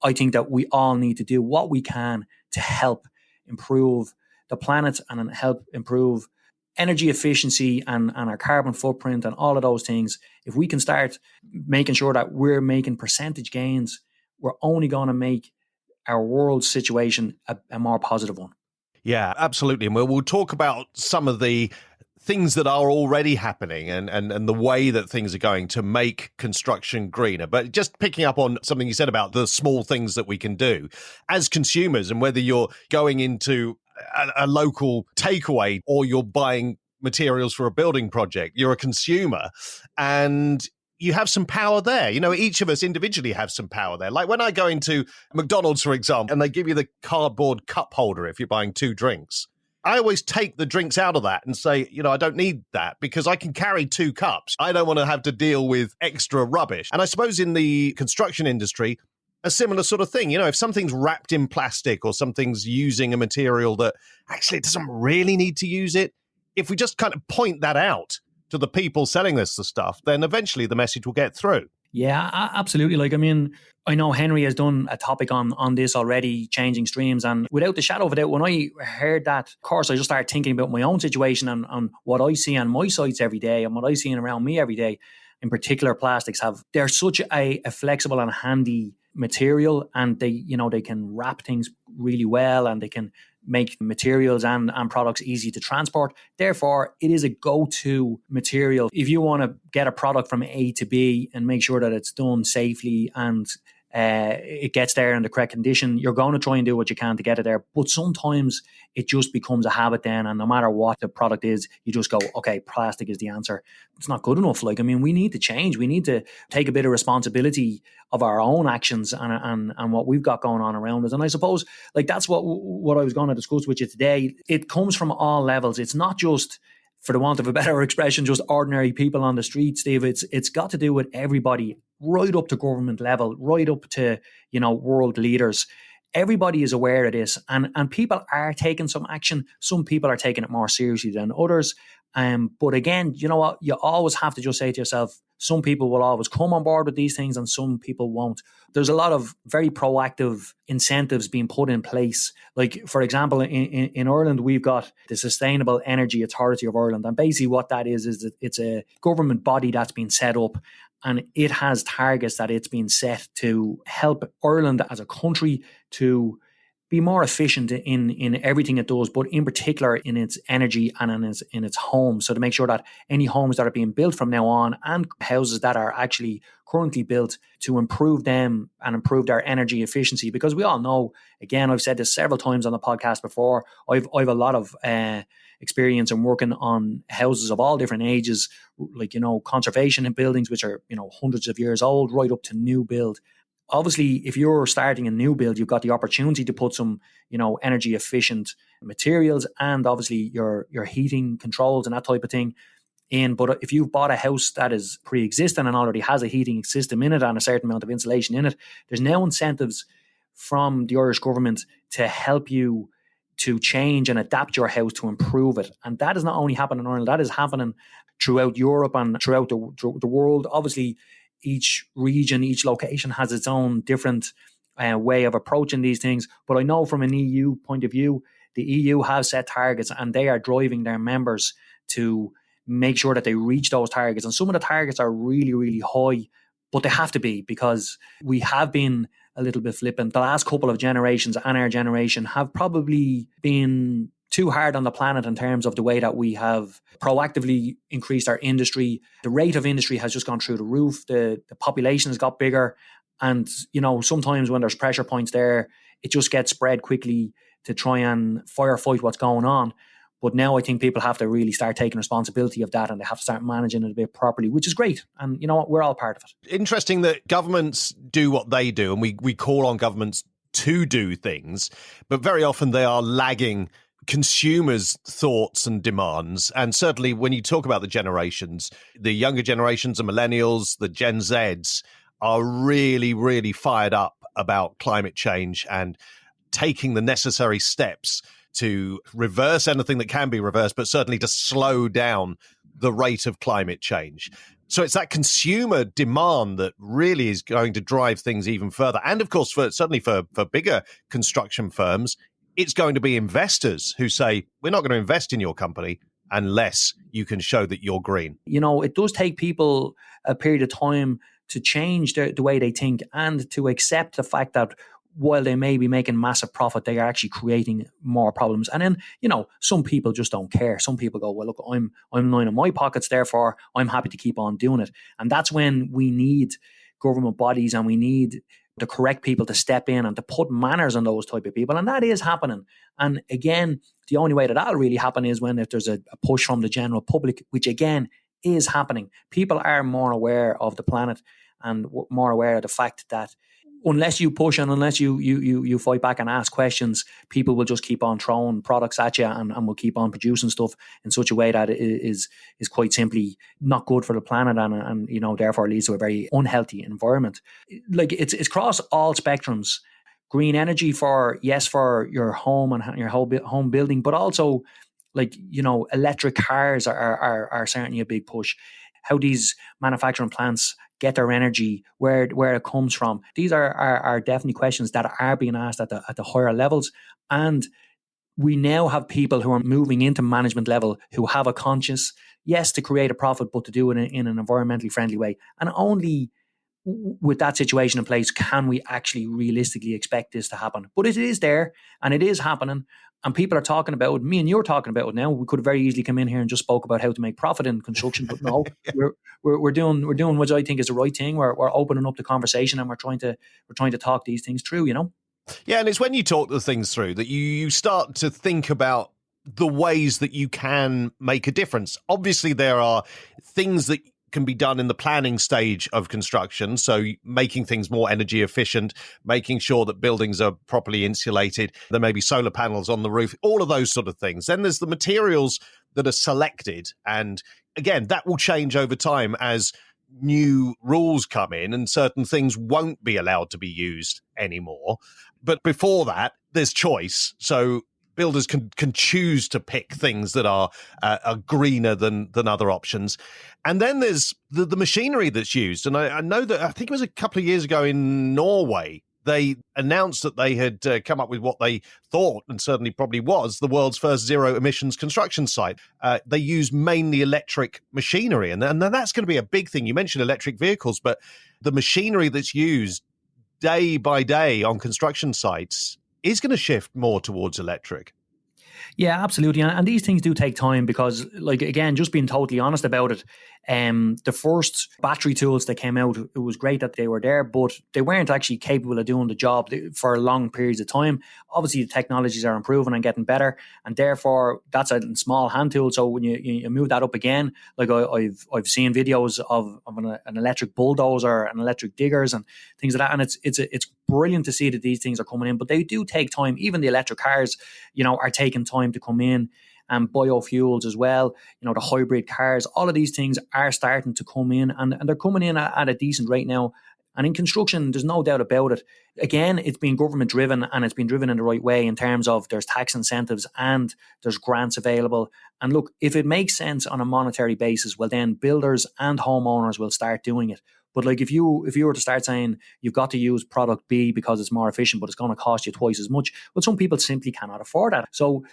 I think that we all need to do what we can to help improve the planet and help improve energy efficiency and our carbon footprint and all of those things. If we can start making sure that we're making percentage gains, we're only going to make our world situation a more positive one. Yeah, absolutely. And we'll talk about some of the things that are already happening and the way that things are going to make construction greener. But just picking up on something you said about the small things that we can do as consumers, and whether you're going into a local takeaway or you're buying materials for a building project. You're a consumer, and you have some power there. You know, each of us individually have some power there. Like when I go into McDonald's, for example, and they give you the cardboard cup holder if you're buying 2 drinks, I always take the drinks out of that and say, you know, I don't need that because I can carry 2 cups. I don't want to have to deal with extra rubbish. And I suppose in the construction industry, a similar sort of thing. You know, if something's wrapped in plastic or something's using a material that actually it doesn't really need to use it, if we just kind of point that out to the people selling us the stuff, then eventually the message will get through. Yeah, absolutely. Like, I mean, I know Henry has done a topic on this already, changing streams. And without the shadow of a doubt, when I heard that, of course, I just started thinking about my own situation and what I see on my sites every day and what I see around me every day. In particular, plastics they're such a flexible and handy material, and they can wrap things really well, and they can make materials and products easy to transport. Therefore, it is a go-to material if you want to get a product from A to B and make sure that it's done safely and it gets there in the correct condition. You're going to try and do what you can to get it there. But sometimes it just becomes a habit then, and no matter what the product is, you just go, okay, plastic is the answer. It's not good enough. Like, I mean, we need to change. We need to take a bit of responsibility of our own actions and what we've got going on around us. And I suppose, like, that's what I was going to discuss with you today. It comes from all levels. It's not just, for the want of a better expression, just ordinary people on the street, Steve. It's got to do with everybody, right up to government level, right up to, world leaders. Everybody is aware of this, and people are taking some action. Some people are taking it more seriously than others. But again, you know what? You always have to just say to yourself, some people will always come on board with these things and some people won't. There's a lot of very proactive incentives being put in place. Like, for example, in Ireland, we've got the Sustainable Energy Authority of Ireland. And basically what that is that it's a government body that's been set up, and it has targets that it's been set to help Ireland as a country to be more efficient in everything it does, but in particular in its energy and in its homes. So to make sure that any homes that are being built from now on, and houses that are actually currently built, to improve them and improve their energy efficiency. Because we all know, again, I've said this several times on the podcast before, I've a lot of experience in working on houses of all different ages, like, conservation in buildings which are, hundreds of years old, right up to new build. Obviously, if you're starting a new build, you've got the opportunity to put some, energy efficient materials and obviously your heating controls and that type of thing in. But if you've bought a house that is pre-existing and already has a heating system in it and a certain amount of insulation in it, there's now incentives from the Irish government to help you to change and adapt your house to improve it. And that is not only happening in Ireland, that is happening throughout Europe and throughout the world. Obviously, each region, each location has its own different way of approaching these things. But I know from an EU point of view, the EU has set targets and they are driving their members to make sure that they reach those targets. And some of the targets are really, really high, but they have to be, because we have been a little bit flippant. The last couple of generations and our generation have probably been too hard on the planet in terms of the way that we have proactively increased our industry. The rate of industry has just gone through the roof. The population has got bigger. And, sometimes when there's pressure points there, it just gets spread quickly to try and firefight what's going on. But now I think people have to really start taking responsibility of that, and they have to start managing it a bit properly, which is great. And you know what? We're all part of it. Interesting that governments do what they do, and we call on governments to do things, but very often they are lagging consumers' thoughts and demands. And certainly when you talk about the generations, the younger generations, the millennials, the Gen Zs are really, really fired up about climate change and taking the necessary steps to reverse anything that can be reversed, but certainly to slow down the rate of climate change. So it's that consumer demand that really is going to drive things even further. And of course, certainly for bigger construction firms, it's going to be investors who say, we're not going to invest in your company unless you can show that you're green. It does take people a period of time to change the way they think and to accept the fact that while they may be making massive profit, they are actually creating more problems. And then, some people just don't care. Some people go, well, look, I'm lining my pockets, therefore I'm happy to keep on doing it. And that's when we need government bodies and we need the correct people to step in and to put manners on those type of people. And that is happening. And again, the only way that that'll really happen is when if there's a push from the general public, which again is happening. People are more aware of the planet and more aware of the fact that unless you push and unless you fight back and ask questions, people will just keep on throwing products at you and will keep on producing stuff in such a way that it is quite simply not good for the planet and therefore leads to a very unhealthy environment. Like it's across all spectrums. Green energy for your home and your whole home building, but also electric cars are certainly a big push. How these manufacturing plants get their energy, where it comes from. These are definitely questions that are being asked at the higher levels. And we now have people who are moving into management level who have a conscience, yes, to create a profit, but to do it in an environmentally friendly way. And only with that situation in place can we actually realistically expect this to happen. But it is there and it is happening. And people are talking about it. Me and you're talking about it now. We could have very easily come in here and just spoke about how to make profit in construction, but no, we're doing what I think is the right thing. We're opening up the conversation and we're trying to talk these things through. Yeah, and it's when you talk the things through that you start to think about the ways that you can make a difference. Obviously, there are things that can be done in the planning stage of construction. So making things more energy efficient, making sure that buildings are properly insulated. There may be solar panels on the roof, all of those sort of things. Then there's the materials that are selected. And again, that will change over time as new rules come in and certain things won't be allowed to be used anymore. But before that, there's choice. So builders can choose to pick things that are greener than other options. And then there's the machinery that's used. And I know that, I think it was a couple of years ago in Norway, they announced that they had come up with what they thought, and certainly probably was, the world's first zero emissions construction site. They use mainly electric machinery. And that's going to be a big thing. You mentioned electric vehicles, but the machinery that's used day by day on construction sites is going to shift more towards electric. Yeah, absolutely. And these things do take time because, again, just being totally honest about it, the first battery tools that came out, it was great that they were there, but they weren't actually capable of doing the job for long periods of time. Obviously, the technologies are improving and getting better, and therefore that's a small hand tool. So when you move that up again, I've seen videos of an electric bulldozer and electric diggers and things like that, and it's brilliant to see that these things are coming in, but they do take time. Even the electric cars, are taking time to come in, and biofuels as well. The hybrid cars, all of these things are starting to come in, and they're coming in at a decent rate now. And in construction, there's no doubt about it. Again, it's been government driven and it's been driven in the right way in terms of there's tax incentives and there's grants available. And look, if it makes sense on a monetary basis, well then builders and homeowners will start doing it. But if you were to start saying you've got to use product B because it's more efficient, but it's going to cost you twice as much, well, some people simply cannot afford that. So,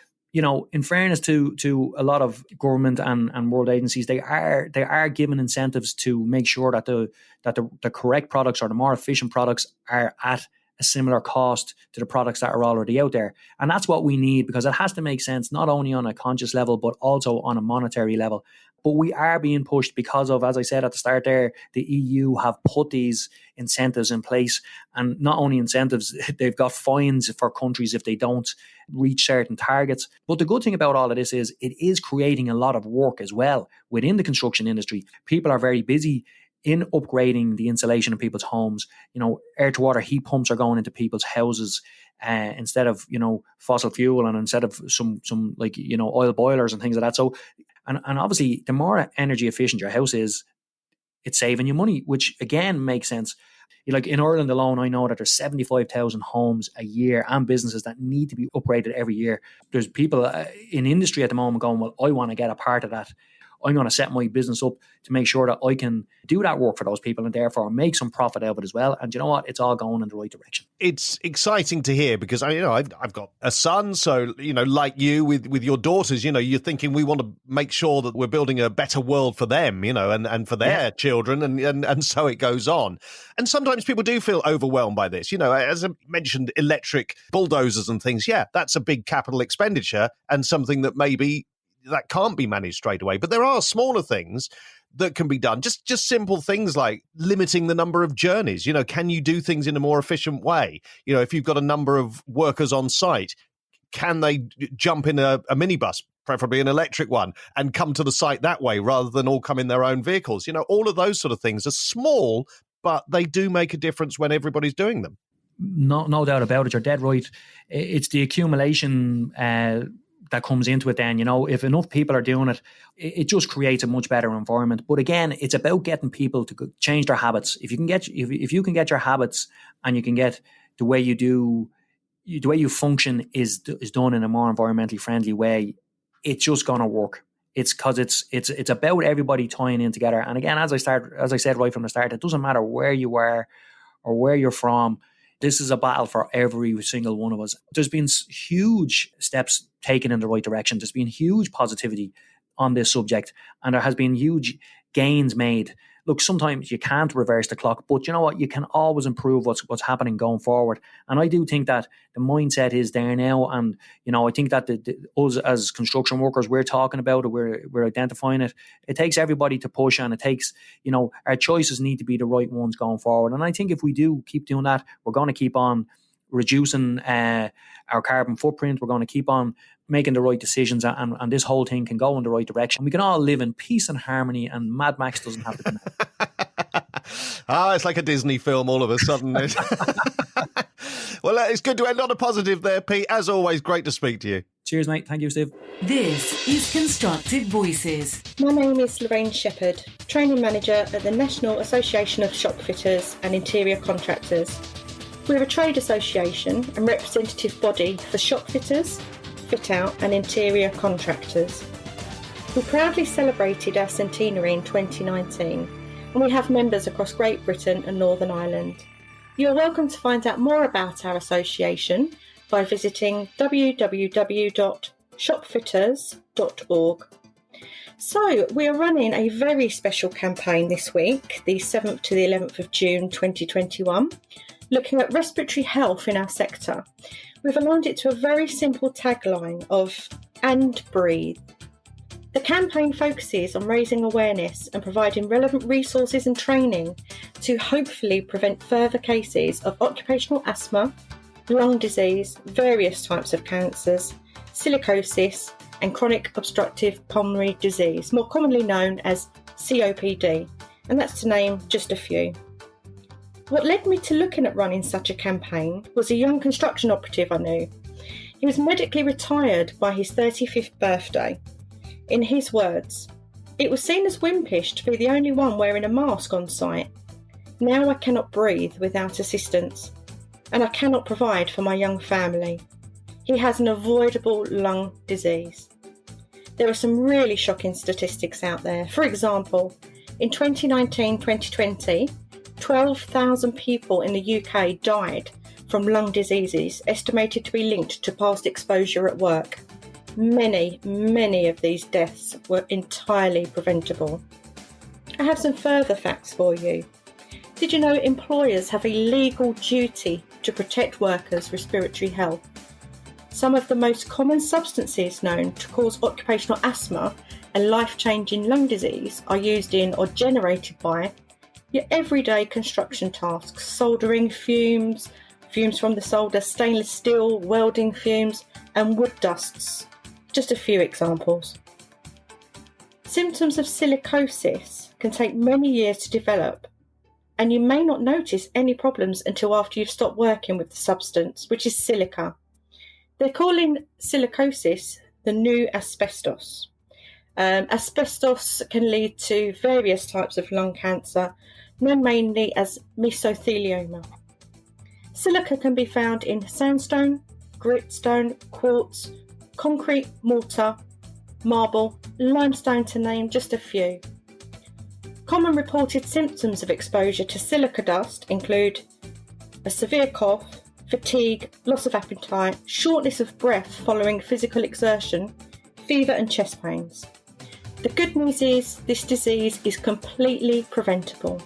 in fairness to a lot of government and world agencies, they are given incentives to make sure that the correct products or the more efficient products are at a similar cost to the products that are already out there. And that's what we need, because it has to make sense not only on a conscious level, but also on a monetary level. But we are being pushed because of, as I said at the start there, the EU have put these incentives in place. And not only incentives, they've got fines for countries if they don't reach certain targets. But the good thing about all of this is it is creating a lot of work as well within the construction industry. People are very busy in upgrading the insulation of people's homes. Air to water heat pumps are going into people's houses instead of, fossil fuel, and instead of some oil boilers and things like that. So, and obviously the more energy efficient your house is, it's saving you money, which again makes sense. In Ireland alone, I know that there's 75,000 homes a year and businesses that need to be upgraded every year. There's people in industry at the moment going, well, I want to get a part of that. I'm going to set my business up to make sure that I can do that work for those people and therefore make some profit out of it as well. And you know what? It's all going in the right direction. It's exciting to hear because I've got a son, so like you with your daughters, you're thinking we want to make sure that we're building a better world for them, and for their children, and so it goes on. And sometimes people do feel overwhelmed by this. As I mentioned, electric bulldozers and things. Yeah, that's a big capital expenditure and something that maybe that can't be managed straight away. But there are smaller things that can be done? Just simple things like limiting the number of journeys. Can you do things in a more efficient way? If you've got a number of workers on site, can they jump in a minibus, preferably an electric one, and come to the site that way rather than all come in their own vehicles? All of those sort of things are small, but they do make a difference when everybody's doing them. No doubt about it. You're dead right. It's the accumulation that comes into it then. If enough people are doing it, it just creates a much better environment. But again, it's about getting people to change their habits. If you can get your habits, and you can get the way you function is done in a more environmentally friendly way, it's just going to work. It's because it's about everybody tying in together. And again, as I said right from the start, it doesn't matter where you are or where you're from. This is a battle for every single one of us. There's been huge steps taken in the right direction. There's been huge positivity on this subject, and there has been huge gains made. Look, sometimes you can't reverse the clock, but you know what? You can always improve what's happening going forward. And I do think that the mindset is there now. And, I think that us as construction workers, we're talking about it, we're identifying it. It takes everybody to push, and it takes, our choices need to be the right ones going forward. And I think if we do keep doing that, we're going to keep on reducing our carbon footprint. We're going to keep on making the right decisions, and this whole thing can go in the right direction. We can all live in peace and harmony, and Mad Max doesn't have to come out. It's like a Disney film all of a sudden. Well, it's good to end on a positive there, Pete. As always, great to speak to you. Cheers, mate. Thank you, Steve. This is Constructive Voices. My name is Lorraine Shepherd, Training Manager at the National Association of Shop Fitters and Interior Contractors. We're a trade association and representative body for shop fitters, fit-out and interior contractors. We proudly celebrated our centenary in 2019, and we have members across Great Britain and Northern Ireland. You are welcome to find out more about our association by visiting www.shopfitters.org. So, we are running a very special campaign this week, the 7th to the 11th of June 2021, looking at respiratory health in our sector. We've aligned it to a very simple tagline of "and breathe." The campaign focuses on raising awareness and providing relevant resources and training to hopefully prevent further cases of occupational asthma, lung disease, various types of cancers, silicosis, and chronic obstructive pulmonary disease, more commonly known as COPD, and that's to name just a few. What led me to looking at running such a campaign was a young construction operative I knew. He was medically retired by his 35th birthday. In his words, "It was seen as wimpish to be the only one wearing a mask on site. Now I cannot breathe without assistance, and I cannot provide for my young family. He has an avoidable lung disease." There are some really shocking statistics out there. For example, in 2019-2020, 12,000 people in the UK died from lung diseases estimated to be linked to past exposure at work. Many of these deaths were entirely preventable. I have some further facts for you. Did you know employers have a legal duty to protect workers' respiratory health? Some of the most common substances known to cause occupational asthma and life-changing lung disease are used in or generated by your everyday construction tasks: soldering fumes from the solder, stainless steel, welding fumes, and wood dusts. Just a few examples. Symptoms of silicosis can take many years to develop, and you may not notice any problems until after you've stopped working with the substance, which is silica. They're calling silicosis the new asbestos. Asbestos can lead to various types of lung cancer, known mainly as mesothelioma. Silica can be found in sandstone, gritstone, quartz, concrete, mortar, marble, limestone, to name just a few. Common reported symptoms of exposure to silica dust include a severe cough, fatigue, loss of appetite, shortness of breath following physical exertion, fever and chest pains. The good news is this disease is completely preventable.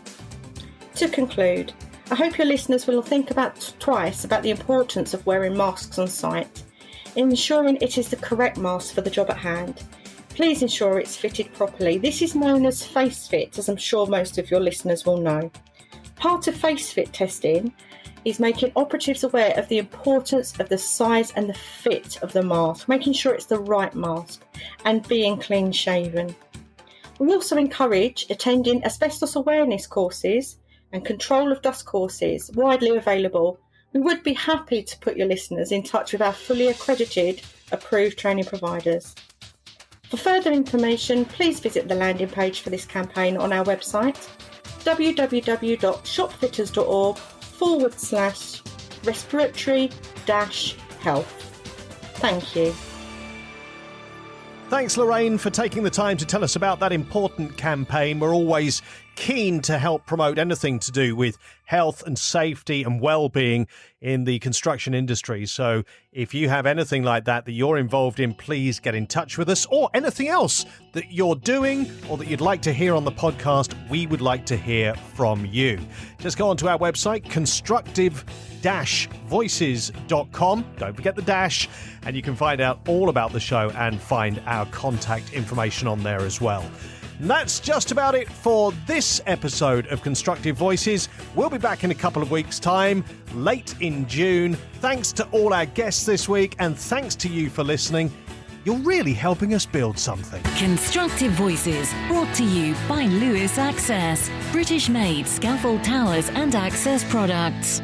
To conclude, I hope your listeners will think twice about the importance of wearing masks on site, ensuring it is the correct mask for the job at hand. please ensure it's fitted properly. This is known as face fit, as I'm sure most of your listeners will know. Part of face fit testing is making operatives aware of the importance of the size and the fit of the mask, making sure it's the right mask and being clean shaven. We also encourage attending asbestos awareness courses and control of dust courses, widely available. We would be happy to put your listeners in touch with our fully accredited, approved training providers. For further information, please visit the landing page for this campaign on our website, www.shopfitters.org/respiratory-health. Thank you. Thanks, Lorraine, for taking the time to tell us about that important campaign. We're always keen to help promote anything to do with health and safety and well-being in the construction industry. So if you have anything like that you're involved in, please get in touch with us, or anything else that you're doing or that you'd like to hear on the podcast. We would like to hear from you. Just go onto our website, constructive-voices.com. Don't forget the dash, and you can find out all about the show and find our contact information on there as well. And that's just about it for this episode of Constructive Voices. We'll be back in a couple of weeks' time, late in June. Thanks to all our guests this week, and thanks to you for listening. You're really helping us build something. Constructive Voices, brought to you by Lewis Access, British-made scaffold towers and access products.